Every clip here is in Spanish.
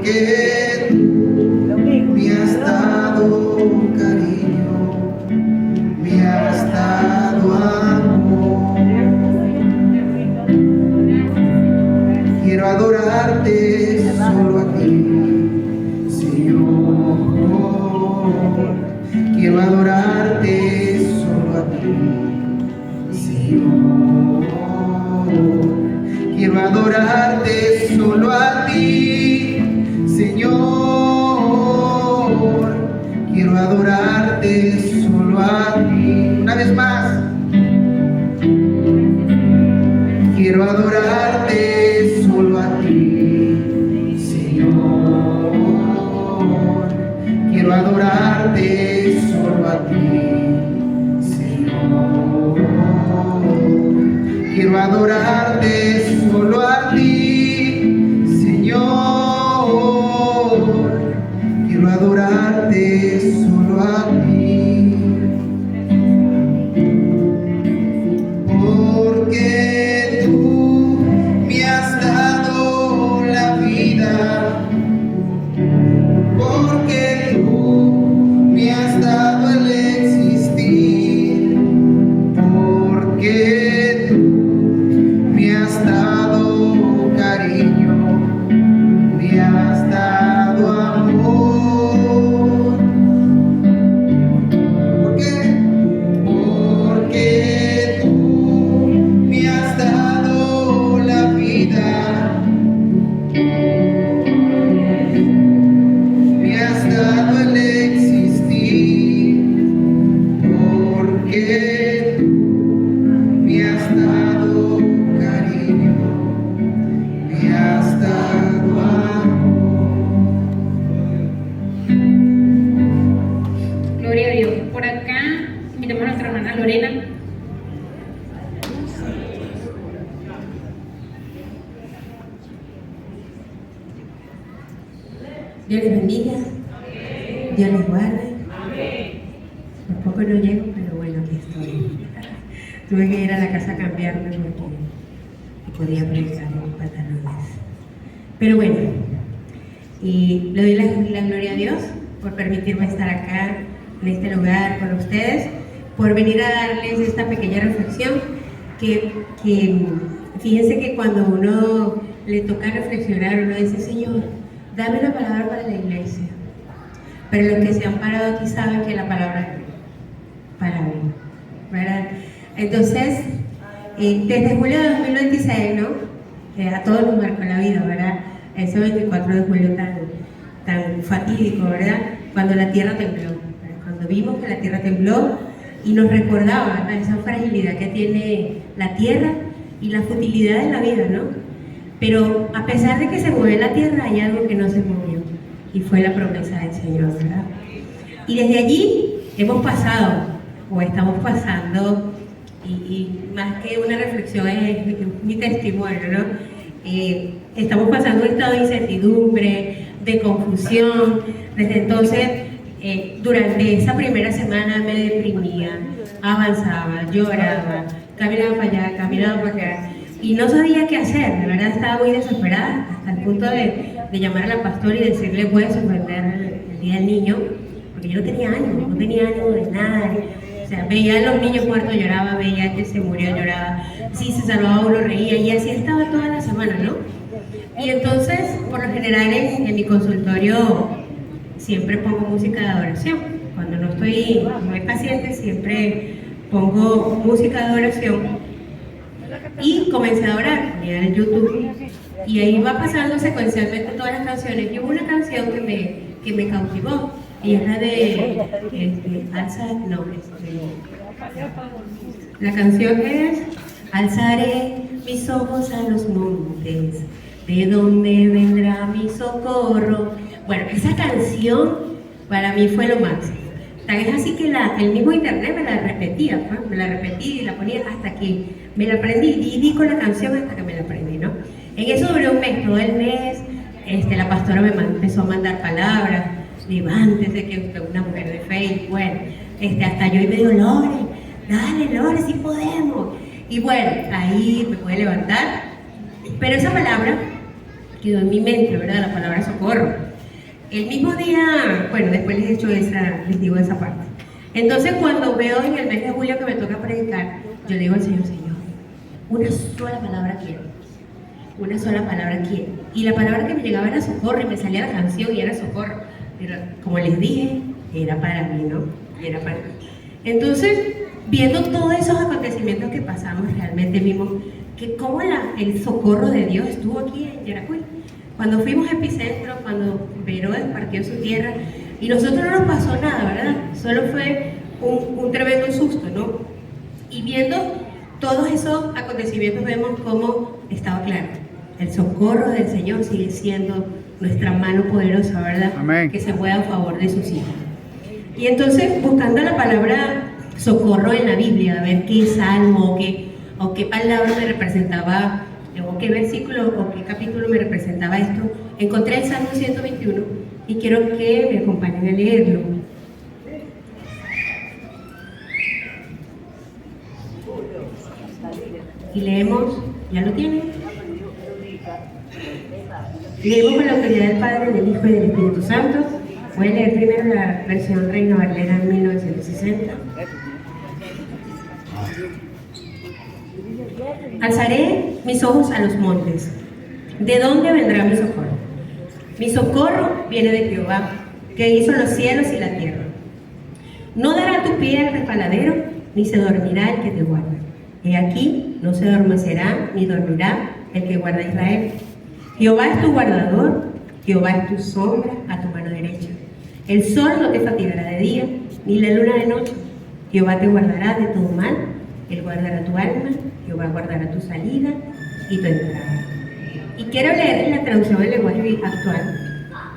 porque me has dado cariño, me has dado amor. Quiero adorarte solo a ti, Señor. Quiero adorarte solo a ti, Señor. Quiero adorarte solo a ti, Señor. Quiero adorarte solo a ti. Una vez más. Quiero adorarte solo a ti, Señor. Quiero adorarte solo a ti, Señor. Quiero adorarte solo a ti, Señor. Quiero adorarte solo a ti. Porque tú me has dado la vida. Porque tú me has dado el existir. Porque tú me has dado cariño, me has dado amor. ¿Por qué? Porque tú me has dado la vida, me has dado el existir. Porque tú me has dado cariño, me has dado amor. Gloria a Dios. Por acá invitamos a nuestra hermana Lorena. Dios les bendiga, Dios les guarde. Por poco no llego, pero bueno, aquí estoy. Tuve que ir a la casa a cambiarme porque no podía predicar en pantalones. Pero bueno, y le doy la gloria a Dios por permitirme estar acá, en este lugar, con ustedes, por venir a darles esta pequeña reflexión que fíjense que cuando uno le toca reflexionar, uno dice, Señor, dame una palabra para la iglesia. Pero los que se han parado aquí saben que la palabra es para mí, ¿verdad? Entonces, desde julio de 2026, ¿no? A todos nos marcó la vida, ¿verdad? Ese 24 de julio tan fatídico, ¿verdad? Cuando la tierra tembló, ¿verdad? Cuando vimos que la tierra tembló y nos recordaba, ¿verdad? Esa fragilidad que tiene la tierra y la futilidad de la vida, ¿no? Pero a pesar de que se mueve la tierra, hay algo que no se movió y fue la promesa del Señor, ¿verdad? Y desde allí hemos pasado, o estamos pasando, y más que una reflexión es mi testimonio, ¿no? Estamos pasando un estado de incertidumbre, de confusión. Desde entonces, durante esa primera semana me deprimía, avanzaba, lloraba, caminaba para allá, caminaba para acá, y no sabía qué hacer. De verdad estaba muy desesperada, hasta el punto de llamar a la pastora y decirle, voy a suspender el día del niño, porque yo no tenía ánimo de nada. O sea, veía a los niños muertos, lloraba, veía que se murió, lloraba, si se salvaba uno reía, y así estaba toda la semana, ¿no? Y entonces, por lo general en mi consultorio siempre pongo música de adoración. Cuando no hay paciente, siempre pongo música de adoración. Y comencé a orar, ponía en YouTube, y ahí va pasando secuencialmente todas las canciones. Y hubo una canción que me cautivó, y es la de la canción es alzaré mis ojos a los montes, ¿de dónde vendrá mi socorro? Bueno, esa canción para mí fue lo máximo. Tan es así que el mismo internet me la repetía, pues, me la repetí y la ponía hasta que me la aprendí, y di con la canción hasta que me la aprendí, ¿no? En eso duré un mes, todo el mes. La pastora me empezó a mandar palabras, levántese, que usted es una mujer de fe, y bueno, hasta yo y me dijo, Lore, dale, Lore, sí podemos. Y bueno, ahí me pude levantar, pero esa palabra quedó en mi mente, ¿verdad? La palabra socorro. El mismo día, bueno, después les digo esa parte. Entonces, cuando veo en el mes de julio que me toca predicar, yo digo al Señor, una sola palabra quiero. Una sola palabra quiero. Y la palabra que me llegaba era socorro, y me salía la canción y era socorro. Pero como les dije, era para mí, ¿no? Era para mí. Entonces, viendo todos esos acontecimientos que pasamos, realmente vimos que cómo el socorro de Dios estuvo aquí en Yaracuy. Cuando fuimos a Epicentro, cuando Herodes partió su tierra, y nosotros no nos pasó nada, ¿verdad? Solo fue un tremendo susto, ¿no? Y viendo todos esos acontecimientos vemos cómo estaba claro. El socorro del Señor sigue siendo nuestra mano poderosa, ¿verdad? Amén. Que se mueva a favor de sus hijos. Y entonces, buscando la palabra socorro en la Biblia, a ver qué salmo o qué palabra me representaba, o qué versículo o qué capítulo me representaba esto, encontré el Salmo 121 y quiero que me acompañen a leerlo. Y leemos, ¿ya lo tienen? Leemos con la autoridad del Padre, del Hijo y del Espíritu Santo. Voy a leer primero la versión Reina Valera en 1960. Alzaré mis ojos a los montes. ¿De dónde vendrá mi socorro? Mi socorro viene de Jehová, que hizo los cielos y la tierra. No dará tu pie al resbaladero, ni se dormirá el que te guarda. He aquí, no se adormecerá ni dormirá el que guarda a Israel. Jehová es tu guardador, Jehová es tu sombra a tu mano derecha. El sol no te fatigará de día, ni la luna de noche. Jehová te guardará de todo mal, Él guardará tu alma, Jehová guardará tu salida y tu entrada. Y quiero leer en la traducción del lenguaje actual.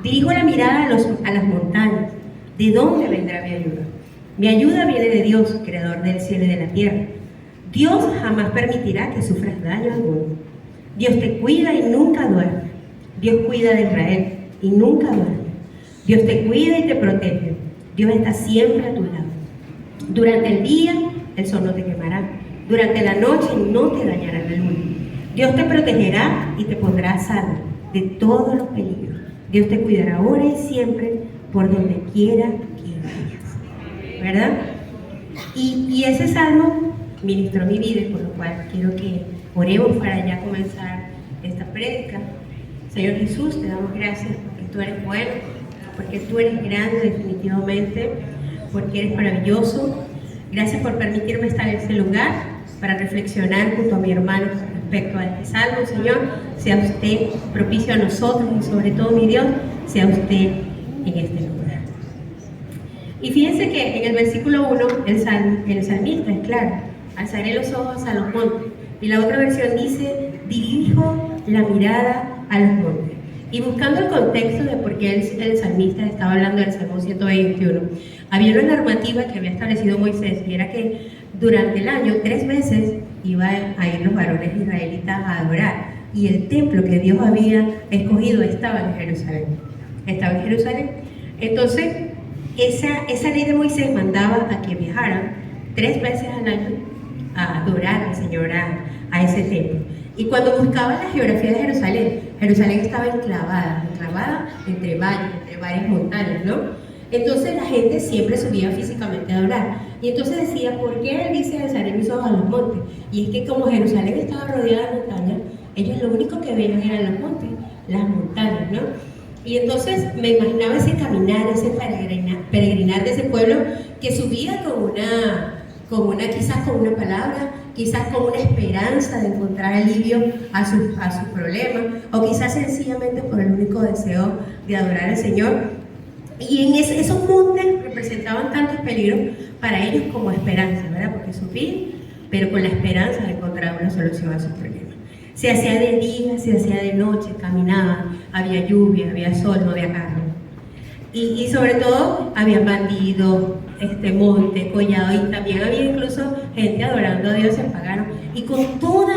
Dirijo la mirada a las montañas. ¿De dónde vendrá mi ayuda? Mi ayuda viene de Dios, creador del cielo y de la tierra. Dios jamás permitirá que sufras daño alguno. Dios te cuida y nunca duerme. Dios cuida de Israel y nunca duerme. Dios te cuida y te protege. Dios está siempre a tu lado. Durante el día el sol no te quemará. Durante la noche no te dañará la luna. Dios te protegerá y te pondrá a salvo de todos los peligros. Dios te cuidará ahora y siempre por donde quiera que vayas. ¿Verdad? Y ese salmo ministró mi vida, por lo cual quiero que oremos para ya comenzar esta prédica. Señor Jesús, te damos gracias porque tú eres bueno, porque tú eres grande definitivamente, porque eres maravilloso. Gracias por permitirme estar en este lugar para reflexionar junto a mi hermano respecto a este salmo. Señor, sea usted propicio a nosotros y sobre todo, mi Dios, sea usted en este lugar. Y fíjense que en el versículo 1 el salmista es claro: alzaré los ojos a los montes. Y la otra versión dice: dirijo la mirada a los montes. Y buscando el contexto de por qué el salmista estaba hablando del Salmo 121, había una normativa que había establecido Moisés, y era que durante el año 3 veces iban a ir los varones israelitas a adorar, y el templo que Dios había escogido estaba en Jerusalén. Estaba en Jerusalén. Entonces, esa ley de Moisés mandaba a que viajaran 3 veces al año a adorar al Señor a ese templo. Y cuando buscaban la geografía de Jerusalén, Jerusalén estaba enclavada entre valles, entre varias montañas, ¿no? Entonces la gente siempre subía físicamente a adorar. Y entonces decía: ¿por qué él dice alzaré mis ojos a los montes? Y es que como Jerusalén estaba rodeada de montañas, ellos lo único que veían eran los montes, las montañas, ¿no? Y entonces me imaginaba ese caminar, ese peregrinar de ese pueblo que subía quizás con una palabra, quizás con una esperanza de encontrar alivio a sus problemas, o quizás sencillamente por el único deseo de adorar al Señor. Y en esos montes representaban tantos peligros para ellos como esperanza, ¿verdad? Porque subían, pero con la esperanza de encontrar una solución a sus problemas. Se hacía de día, se hacía de noche, caminaban, había lluvia, había sol, no había carro. Y sobre todo había bandidos, monte, collado, y también había incluso gente adorando a Dios en pagano. Y con todos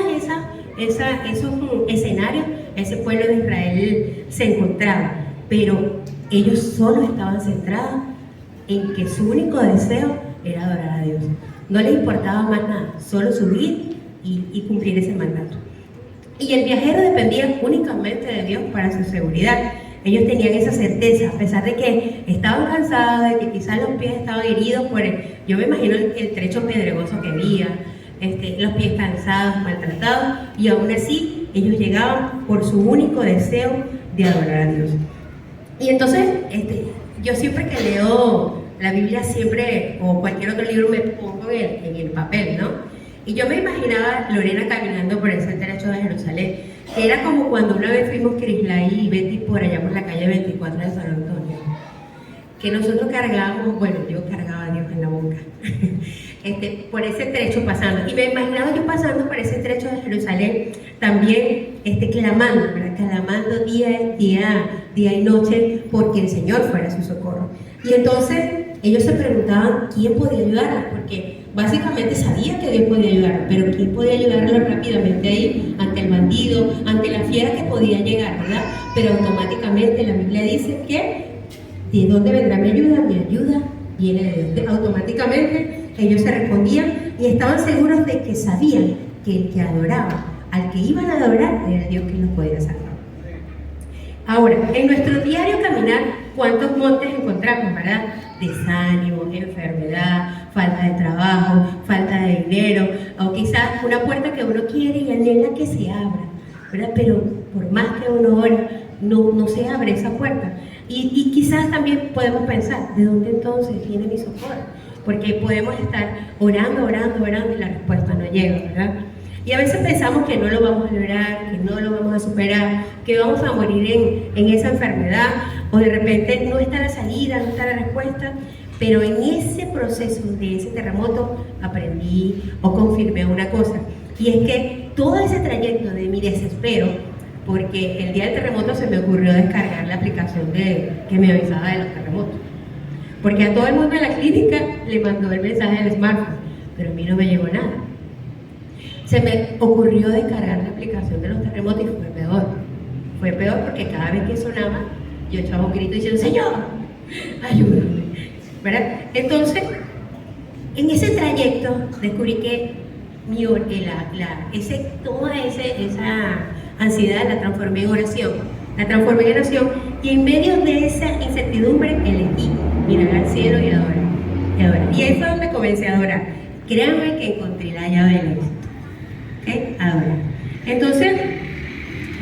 esos escenarios, ese pueblo de Israel se encontraba, pero ellos solo estaban centrados en que su único deseo era adorar a Dios. No les importaba más nada, solo subir y cumplir ese mandato. Y el viajero dependía únicamente de Dios para su seguridad. Ellos tenían esa certeza, a pesar de que estaban cansados, de que quizás los pies estaban heridos por yo me imagino el trecho pedregoso que había, los pies cansados, maltratados, y aún así ellos llegaban por su único deseo de adorar a Dios. Y entonces, yo siempre que leo la Biblia, siempre, o cualquier otro libro, me pongo en el papel, ¿no? Y yo me imaginaba Lorena caminando por ese trecho de Jerusalén, que era como cuando una vez fuimos Crislay y Betty por allá por la calle 24 de San Antonio, que nosotros cargábamos, bueno, yo cargaba a Dios en la boca, por ese trecho pasando. Y me imaginaba yo pasando por ese trecho de Jerusalén, también clamando, ¿verdad? Clamando día y noche, porque el Señor fuera su socorro. Y entonces ellos se preguntaban quién podía ayudarlos, porque básicamente sabía que Dios podía ayudarlos, pero quién podía ayudarlos rápidamente ahí, ante el bandido, ante la fiera que podía llegar, ¿verdad? Pero automáticamente la Biblia dice que ¿de dónde vendrá mi ayuda? Mi ayuda viene de Dios. Automáticamente ellos se respondían y estaban seguros de que sabían que el que adoraba, al que iban a adorar, era el Dios que los podía salvar. Ahora, en nuestro diario caminar, ¿cuántos montes encontramos, verdad? Desánimo, enfermedad, falta de trabajo, falta de dinero, o quizás una puerta que uno quiere y anhela que se abra, ¿verdad? Pero por más que uno ore, no se abre esa puerta. Y quizás también podemos pensar, ¿de dónde entonces viene mi socorro? Porque podemos estar orando y la respuesta no llega, ¿verdad? Y a veces pensamos que no lo vamos a lograr, que no lo vamos a superar, que vamos a morir en esa enfermedad, o de repente no está la salida, no está la respuesta. Pero en ese proceso de ese terremoto aprendí o confirmé una cosa, y es que todo ese trayecto de mi desespero, porque el día del terremoto se me ocurrió descargar la aplicación que me avisaba de los terremotos, porque a todo el mundo de la clínica le mandó el mensaje del smartphone, pero a mí no me llegó nada. Se me ocurrió descargar la aplicación de los terremotos y fue peor porque cada vez que sonaba yo echaba un grito diciendo: Señor, ayúdame, ¿verdad? Entonces, en ese trayecto descubrí que toda esa ansiedad la transformé en oración. Y en medio de esa incertidumbre elegí mirar al cielo y adorar. Y ahí fue donde comencé a adorar. Créanme que encontré la llave del éxito. Adorar. Entonces,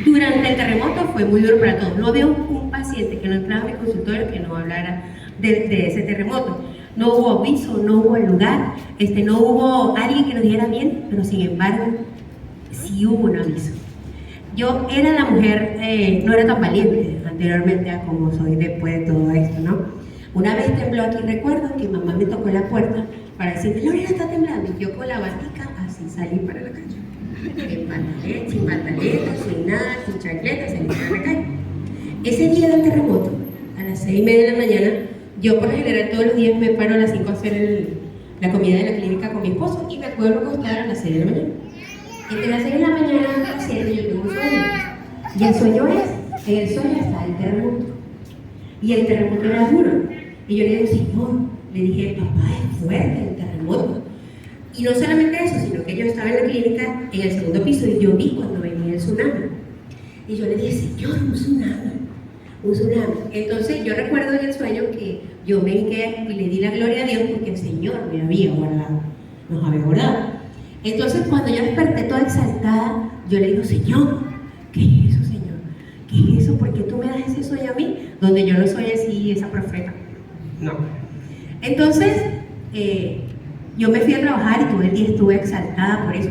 durante el terremoto fue muy duro para todos. No había un paciente que no entraba a mi consultorio que no hablara de ese terremoto. No hubo aviso, no hubo lugar, no hubo alguien que nos dijera bien, pero sin embargo, sí hubo un aviso. Yo era la mujer, no era tan valiente anteriormente a como soy después de todo esto, ¿no? Una vez tembló aquí, recuerdo que mamá me tocó la puerta para decirme: Lorena, está temblando. Y yo con la batica así salí para la calle. Sin pantaleta, sin nada, sin chancleta, salí para la calle. Ese día del terremoto, a las 6:30 de la mañana, yo por lo general todos los días me paro a las 5 a hacer la comida de la clínica con mi esposo y me acuerdo acostar a las 6 de la mañana. Entre las 6 de la mañana a las 7 yo tengo un sueño. Y el sueño en el sueño está el terremoto. Y el terremoto era duro. Y yo le digo: Señor, le dije, papá, es fuerte el terremoto. Y no solamente eso, sino que yo estaba en la clínica en el segundo piso y yo vi cuando venía el tsunami. Y yo le dije: Señor, un tsunami. Entonces yo recuerdo en el sueño que yo me hinqué y le di la gloria a Dios porque el Señor me había guardado, nos había guardado. Entonces cuando yo desperté toda exaltada, yo le digo: Señor, ¿qué es eso, Señor? ¿Qué es eso? ¿Por qué tú me das ese sueño a mí? Donde yo no soy así, esa profeta. No. Entonces, yo me fui a trabajar y todo el día estuve exaltada por eso: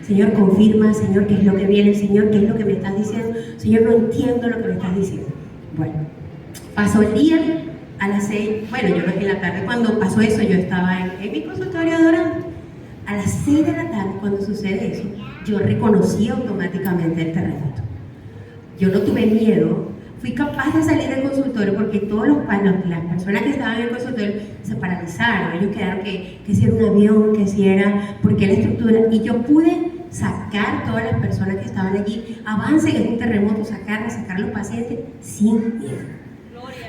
Señor, confirma, Señor, qué es lo que viene, Señor, qué es lo que me estás diciendo, Señor, no entiendo lo que me estás diciendo. Bueno, pasó el día, a las 6, bueno, yo en la tarde cuando pasó eso, yo estaba en mi consultorio adorando. A las 6 de la tarde, cuando sucede eso, yo reconocí automáticamente el terremoto. Yo no tuve miedo, fui capaz de salir del consultorio porque todos las personas que estaban en el consultorio se paralizaron. Ellos quedaron que si era un avión, que si era, porque la estructura, y yo pude sacar todas las personas que estaban allí, avancen en un terremoto, sacar los pacientes sin miedo.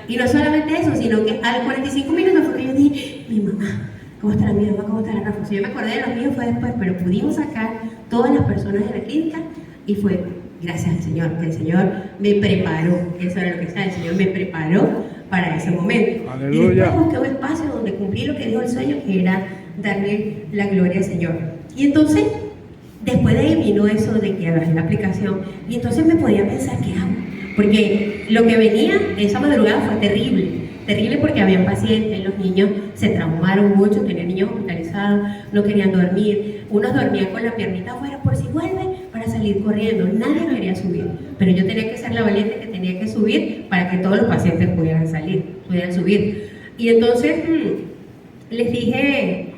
Y no solamente eso, sino que a los 45 minutos fue que yo dije: mi mamá, ¿cómo está mi mamá? ¿Cómo está la Rafa? Si yo me acordé de los míos fue después, pero pudimos sacar todas las personas de la clínica y fue gracias al Señor, que el Señor me preparó, eso era lo que estaba, el Señor me preparó para ese momento. Aleluya. Y después busqué un espacio donde cumplí lo que dijo el sueño, que era darle la gloria al Señor. Y entonces, después de ahí vino eso de que bajé la aplicación, y entonces me podía pensar, ¿qué hago? Porque lo que venía esa madrugada fue terrible porque había pacientes, los niños se traumaron mucho, tenían niños hospitalizados, no querían dormir, unos dormían con la piernita afuera por si vuelve para salir corriendo, nadie quería subir, pero yo tenía que ser la valiente que tenía que subir para que todos los pacientes pudieran subir. Y entonces les dije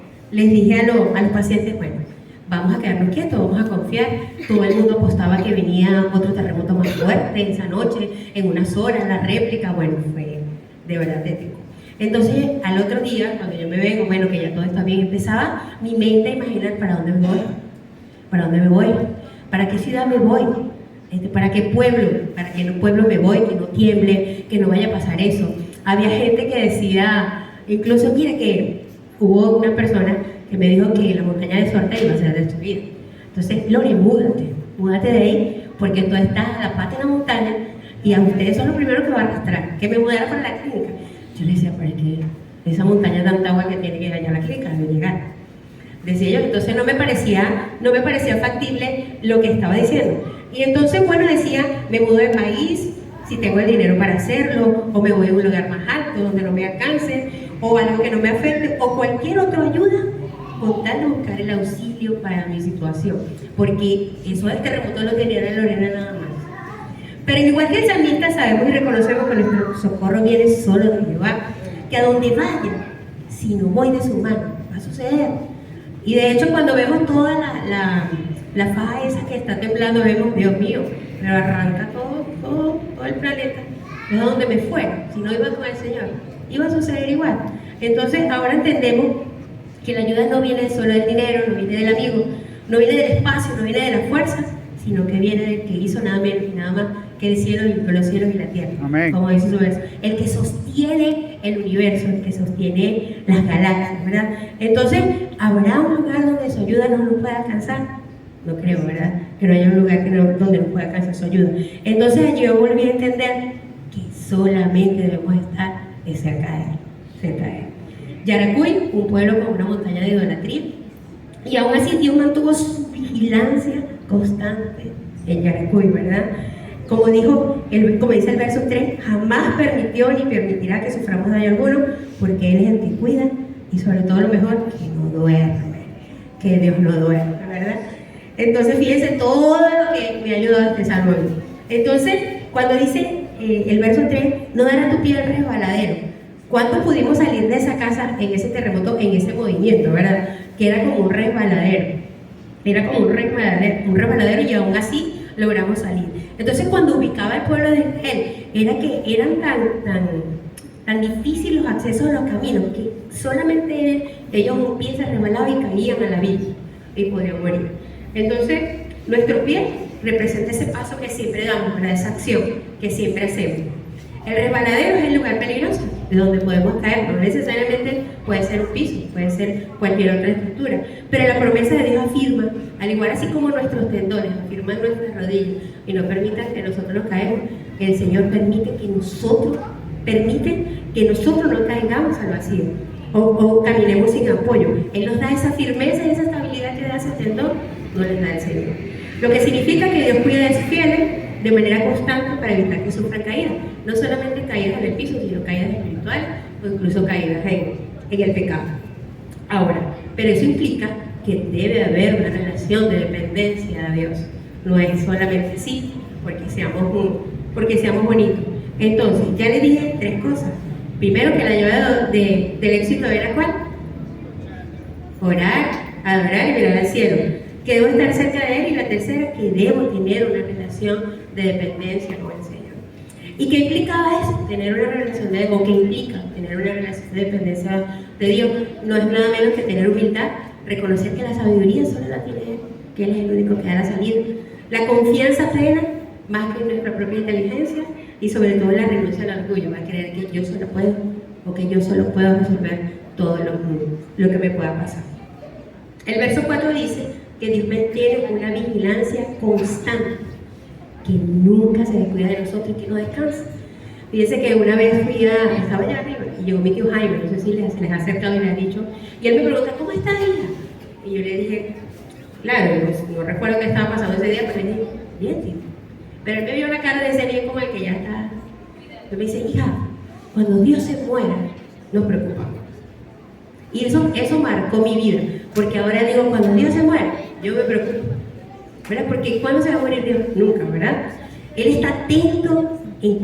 a los pacientes, bueno, vamos a quedarnos quietos, vamos a confiar. Todo el mundo apostaba que venía otro terremoto más fuerte esa noche, en unas horas, la réplica, bueno, fue de verdad tétrico. Entonces, al otro día, cuando yo me vengo, bueno, que ya todo está bien, empezaba mi mente a imaginar para dónde me voy, para qué ciudad me voy, para qué pueblo, para qué pueblo me voy, que no tiemble, que no vaya a pasar eso. Había gente que decía, incluso mire que hubo una persona que me dijo que la montaña de Suerte iba a ser destruida. Entonces, Lore, múdate de ahí, porque tú estás a la pata de la montaña y a ustedes son los primeros que van a arrastrar. Que me mudara para la clínica. Yo le decía, ¿para qué? Esa montaña tanta agua que tiene que ir allá a la clínica debe llegar. Decía yo, entonces no me parecía factible lo que estaba diciendo. Y entonces, bueno, decía, me mudo de país, si tengo el dinero para hacerlo, o me voy a un lugar más alto donde no me alcance, o algo que no me afecte, o cualquier otra ayuda, con tal de buscar el auxilio para mi situación, porque eso del terremoto lo tenía la Lorena nada más. Pero igual que el salmista sabemos y reconocemos que nuestro socorro viene solo de Jehová, que a donde vaya, si no voy de su mano, va a suceder. Y de hecho cuando vemos toda la faja esa que está temblando, vemos, Dios mío, pero arranca todo el planeta, ¿de dónde me fue? Si no iba con el Señor, iba a suceder igual. Entonces ahora entendemos que la ayuda no viene solo del dinero, no viene del amigo, no viene del espacio, no viene de la fuerza, sino que viene del que hizo nada menos y nada más que el cielo y los cielos y la tierra. Amén. Como dice su verso, el que sostiene el universo, el que sostiene las galaxias, ¿verdad? Entonces, ¿habrá un lugar donde su ayuda no nos pueda alcanzar? No creo, ¿verdad? Que no haya un lugar donde nos pueda alcanzar su ayuda. Entonces allí yo volví a entender que solamente debemos estar cerca de él. Yaracuy, un pueblo con una montaña de idolatría, y aún así Dios mantuvo su vigilancia constante en Yaracuy, ¿verdad? Como dice el verso 3, jamás permitió ni permitirá que suframos daño alguno, porque Él es el que cuida, y sobre todo lo mejor, que no duerme, que Dios no duerme, ¿verdad? Entonces fíjense todo lo que me ha ayudado este salmo. Entonces, cuando dice el verso 3, no dará tu pie al resbaladero. ¿Cuántos pudimos salir de esa casa en ese terremoto, en ese movimiento, verdad? Que era como un resbaladero. Era como un resbaladero y aún así logramos salir. Entonces, cuando ubicaba el pueblo de Israel, era que eran tan difíciles los accesos a los caminos que solamente ellos un pie se resbalaba y caían al abismo y podían morir. Entonces, nuestro pie representa ese paso que siempre damos, ¿verdad? Esa acción que siempre hacemos. El resbaladero es el lugar peligroso de donde podemos caer, no necesariamente puede ser un piso, puede ser cualquier otra estructura, pero la promesa de Dios afirma, al igual así como nuestros tendones afirman nuestras rodillas y no permitan que nosotros nos caemos, el Señor permite que nosotros no caigamos al vacío o caminemos sin apoyo. Él nos da esa firmeza y esa estabilidad que da ese tendón, no les da el Señor. Lo que significa que Dios cuida de sus fieles de manera constante para evitar que sufran caídas, no solamente caídas en el piso, sino caídas espirituales o incluso caídas en el pecado. Ahora, pero eso implica que debe haber una relación de dependencia a Dios, no es solamente así porque seamos bonitos. Entonces, ya les dije 3 cosas. Primero, que la llave del éxito era ¿cuál? Orar, adorar y mirar al cielo, que debo estar cerca de Él, y la tercera, que debo tener una relación de dependencia con el Señor. ¿Y qué implicaba eso? Tener una relación ¿qué implica tener una relación de dependencia de Dios? No es nada menos que tener humildad, reconocer que la sabiduría solo la tiene Él, que Él es el único que da la salida, la confianza plena, más que en nuestra propia inteligencia, y sobre todo la renuncia al orgullo, va a creer que yo solo puedo, o que yo solo puedo resolver todo lo que me pueda pasar. El verso 4 dice que Dios mantiene una vigilancia constante que nunca se descuida de nosotros y que no descansa. Fíjense que una vez estaba allá arriba y llegó mi tío Jaime, no sé si se les ha acercado y les ha dicho, y él me pregunta, ¿cómo está ella? Y yo le dije, claro, no recuerdo qué estaba pasando ese día, pero le dije, bien, tío. Pero él me vio la cara de ese bien como el que ya está. Y me dice, hija, cuando Dios se muera, nos preocupamos. Y eso marcó mi vida, porque ahora digo, cuando Dios se muera, yo me preocupo, ¿verdad? Porque ¿cuándo se va a morir Dios? Nunca, ¿verdad? Él está atento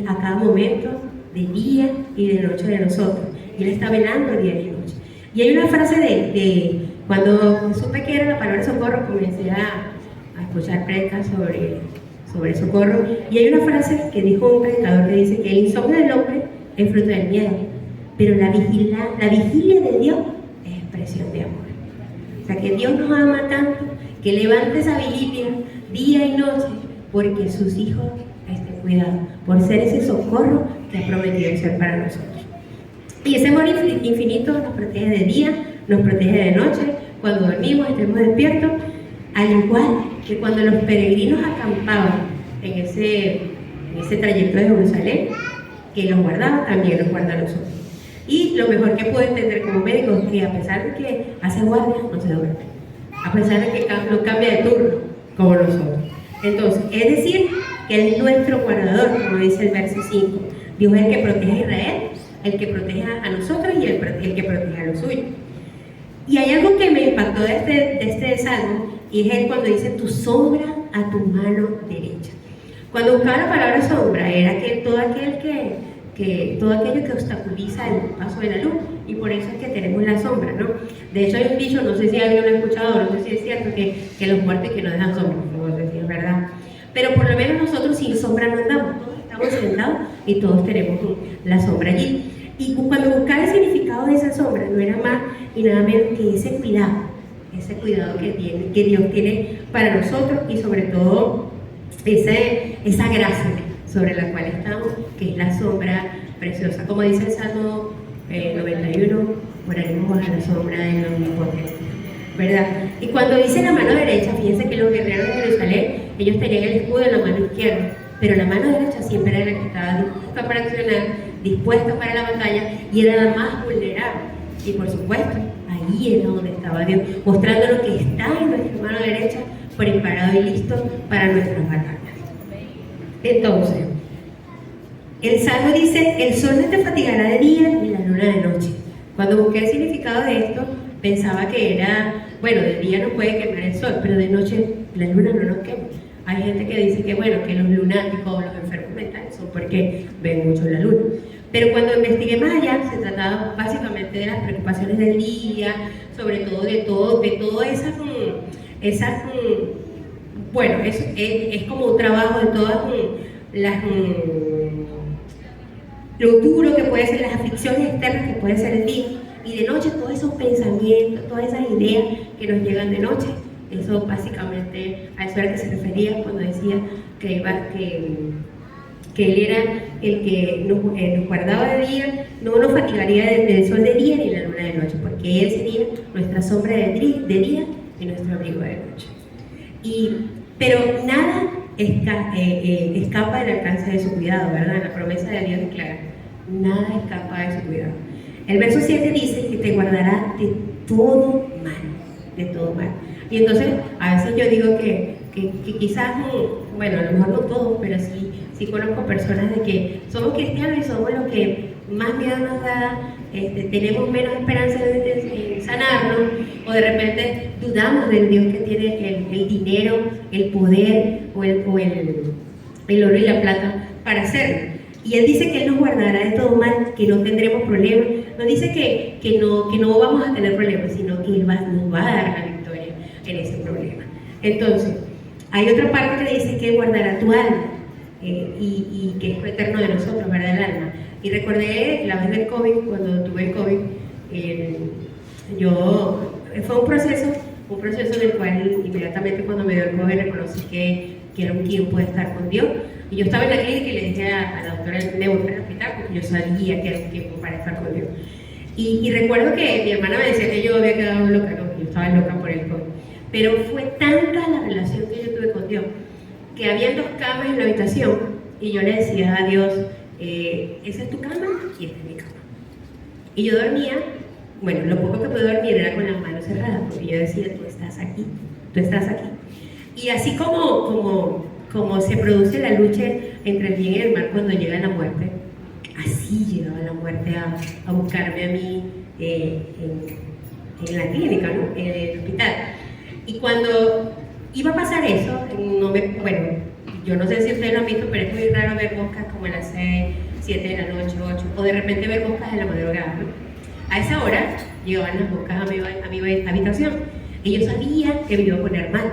a cada momento de día y de noche de nosotros, y Él está velando día y noche. Y hay una frase de cuando supe que era la palabra socorro, comencé a escuchar predicas sobre socorro, y hay una frase que dijo un predicador que dice que el insomnio del hombre es fruto del miedo, pero la vigilia de Dios es expresión de amor. O sea, que Dios nos ama tanto que levante esa vigilia día y noche porque sus hijos estén cuidados, por ser ese socorro que ha prometido ser para nosotros. Y ese amor infinito nos protege de día, nos protege de noche, cuando dormimos, estemos despiertos, al igual que cuando los peregrinos acampaban en ese trayecto de Jerusalén, que los guardaba, también los guarda a nosotros. Y lo mejor que puedo entender como médico es que a pesar de que hace guardia, no se duerme. A pesar de que no cambia de turno, como nosotros. Entonces, es decir, que Él es nuestro guardador, como dice el verso 5. Dios es el que protege a Israel, el que protege a nosotros y el que protege a los suyos. Y hay algo que me impactó de este salmo, y es él cuando dice, tu sombra a tu mano derecha. Cuando buscaba la palabra sombra, era que todo aquello que obstaculiza el paso de la luz, y por eso es que tenemos la sombra, ¿no? De hecho hay un dicho, no sé si alguien lo ha escuchado, no sé si es cierto, que los muertos que no dejan sombra, no sé si es verdad, pero por lo menos nosotros sin sombra no andamos, todos estamos sentados y todos tenemos la sombra allí. Y cuando buscaba el significado de esa sombra, no era más y nada menos que ese cuidado que Dios tiene para nosotros, y sobre todo esa gracia sobre la cual estamos, que es la sombra preciosa. Como dice el Salmo 91, moraremos bajo la sombra del Omnipotente, ¿verdad? Y cuando dice la mano derecha, fíjense que los guerreros de Jerusalén, ellos tenían el escudo en la mano izquierda, pero la mano derecha siempre era la que estaba dispuesta para accionar, dispuesta para la batalla, y era la más vulnerable. Y por supuesto, ahí era donde estaba Dios, mostrándonos que está en nuestra mano derecha, preparado y listo para nuestras batallas. Entonces, el Salmo dice, el sol no te fatigará de día ni la luna de noche. Cuando busqué el significado de esto, pensaba que era, bueno, de día no puede quemar el sol, pero de noche la luna no nos quema. Hay gente que dice que, bueno, que los lunáticos o los enfermos mentales son porque ven mucho la luna. Pero cuando investigué más allá, se trataba básicamente de las preocupaciones del día, sobre todo de todas esas bueno, es como un trabajo de todas lo duro que puede ser, las aflicciones externas que puede ser el día, y de noche todos esos pensamientos, todas esas ideas que nos llegan de noche. Eso básicamente a eso era que se refería cuando decía que Él era el que nos guardaba de día, no nos fatigaría del sol de día ni la luna de noche, porque Él sería nuestra sombra de día y nuestro abrigo de noche. Pero nada escapa del alcance de su cuidado, ¿verdad? La promesa de Dios es clara, nada escapa de su cuidado. El verso 7 dice que te guardará de todo mal. Y entonces, a veces yo digo que quizás, bueno, a lo mejor no todos, pero sí conozco personas de que somos cristianos y somos los que más miedo nos da, tenemos menos esperanza de sanarnos, o de repente dudamos del Dios que tiene el dinero, el poder o el oro y la plata para hacerlo. Y Él dice que Él nos guardará de todo mal, que no tendremos problemas. No dice que no vamos a tener problemas, sino que Él nos va a dar la victoria en ese problema. Entonces, hay otra parte que dice que guardará tu alma, y que es lo eterno de nosotros, ¿verdad? El alma. Y recordé la vez del COVID, cuando tuve el COVID, fue un proceso en el cual inmediatamente cuando me dio el COVID reconocí que era un tiempo de estar con Dios. Y yo estaba en la clínica y le dije a la doctora de volver al hospital, porque yo sabía que era un tiempo para estar con Dios. Y recuerdo que mi hermana me decía que yo había quedado loca, no, yo estaba loca por el COVID. Pero fue tanta la relación que yo tuve con Dios, que había 2 camas en la habitación y yo le decía a Dios, esa es tu cama y esta es mi cama. Y yo dormía, bueno, lo poco que pude dormir era con las manos cerradas, porque yo decía, tú estás aquí, tú estás aquí. Y así como se produce la lucha entre el bien y el mal cuando llega la muerte, así llegaba la muerte a buscarme a mí en la clínica, ¿no? En el hospital. Y cuando iba a pasar eso, bueno, yo no sé si ustedes lo han visto, pero es muy raro ver moscas como a las 6, 7 de la noche, 8, o de repente ver moscas en la madrugada, ¿no? A esa hora llegaban las moscas a mi habitación y yo sabía que me iba a poner mal.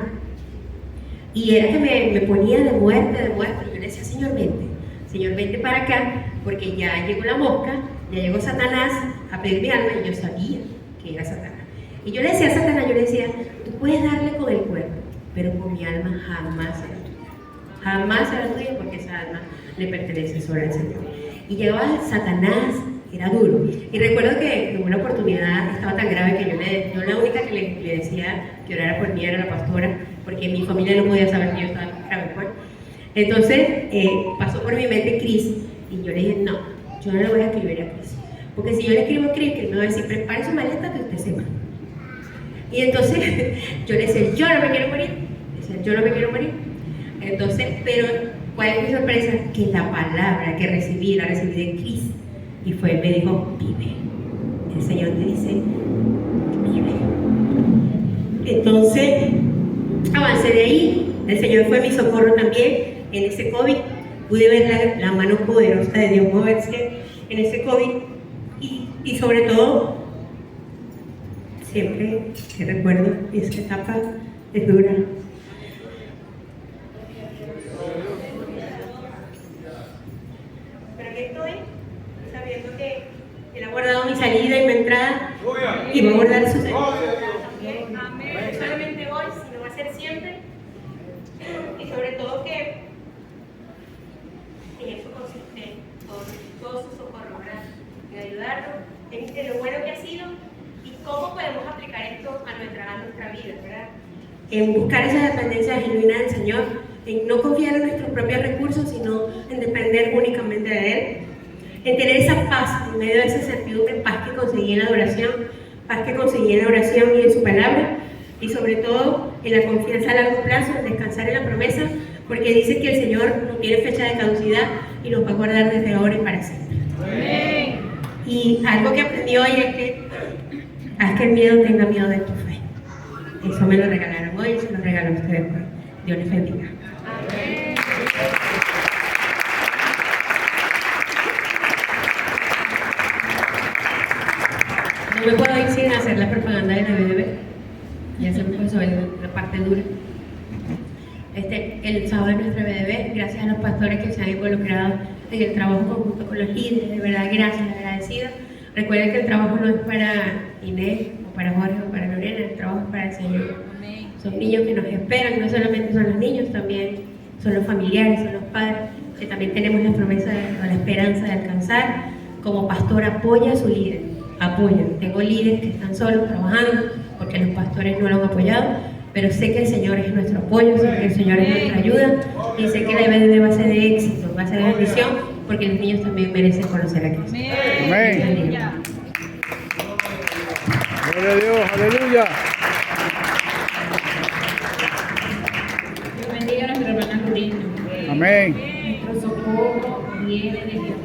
Y era que me ponía de muerte, y yo le decía, Señor, vente para acá, porque ya llegó la mosca, ya llegó Satanás a pedir mi alma, y yo sabía que era Satanás. Y yo le decía a Satanás, yo le decía, tú puedes darle con el cuerpo, pero con mi alma jamás será tuya. Jamás será tuya, porque esa alma le pertenece solo al Señor. Y llegaba Satanás, era duro. Y recuerdo que en una oportunidad estaba tan grave que yo la única que le decía que orara por mí era la pastora, porque mi familia no podía saber que yo estaba grave, pues. Entonces pasó por mi mente Cris, y yo le dije, no, yo no le voy a escribir a Cris, porque si yo le escribo a Cris, que me va a decir, prepare su maleta que usted se va. Y entonces yo le decía, yo no me quiero morir. Entonces, pero ¿cuál es mi sorpresa? Que la palabra que recibí, la recibí de Cris, y me dijo, vive. El Señor te dice, vive. Entonces, avancé de ahí. El Señor fue mi socorro también en ese COVID. Pude ver la mano poderosa de Dios moverse en ese COVID. Y sobre todo, siempre que recuerdo esa etapa es dura. Pero aquí estoy, sabiendo que Él ha guardado mi salida y mi entrada y va a guardar su salida. Amén. No solamente hoy, sino va a ser siempre. Y sobre todo que en eso consiste todo su socorro, ¿verdad? En ayudarnos, en lo bueno que ha sido y cómo podemos aplicar esto a nuestra vida, ¿verdad? En buscar esa dependencia genuina del Señor, en no confiar en nuestros propios recursos, sino en depender únicamente de Él, en tener esa paz en medio de esa certidumbre, paz que conseguí en la oración y en su palabra, y sobre todo en la confianza a largo plazo, en descansar en la promesa, porque dice que el Señor no tiene fecha de caducidad y nos va a guardar desde ahora y para siempre. Amén. Y algo que aprendí hoy es que haz que el miedo tenga miedo de tu fe. Eso me lo regalaron hoy y se lo regalo a ustedes. Dios les bendiga. Amén. No me puedo ir sin hacer la propaganda de la BBB. Ya se me pasó la parte dura. El sábado de nuestra BBB, gracias a los pastores que se han involucrado en el trabajo conjunto con los líderes, de verdad, gracias, agradecida. Recuerden que el trabajo no es para Inés, o para Jorge, o para Lorena, el trabajo es para el Señor. Amén. Son niños que nos esperan, no solamente son los niños, también son los familiares, son los padres, que también tenemos la promesa o la esperanza de alcanzar. Como pastor, apoya a su líder, apoya. Tengo líderes que están solos trabajando porque los pastores no lo han apoyado, pero sé que el Señor es nuestro apoyo, sé que el Señor es nuestra ayuda, y sé que la BBB va a ser de éxito, va a ser de bendición, porque los niños también merecen conocer a Cristo. Amén. Gloria a Dios, aleluya. Dios bendiga a nuestra hermana Lorena. Amén. Nuestro socorro viene de Dios.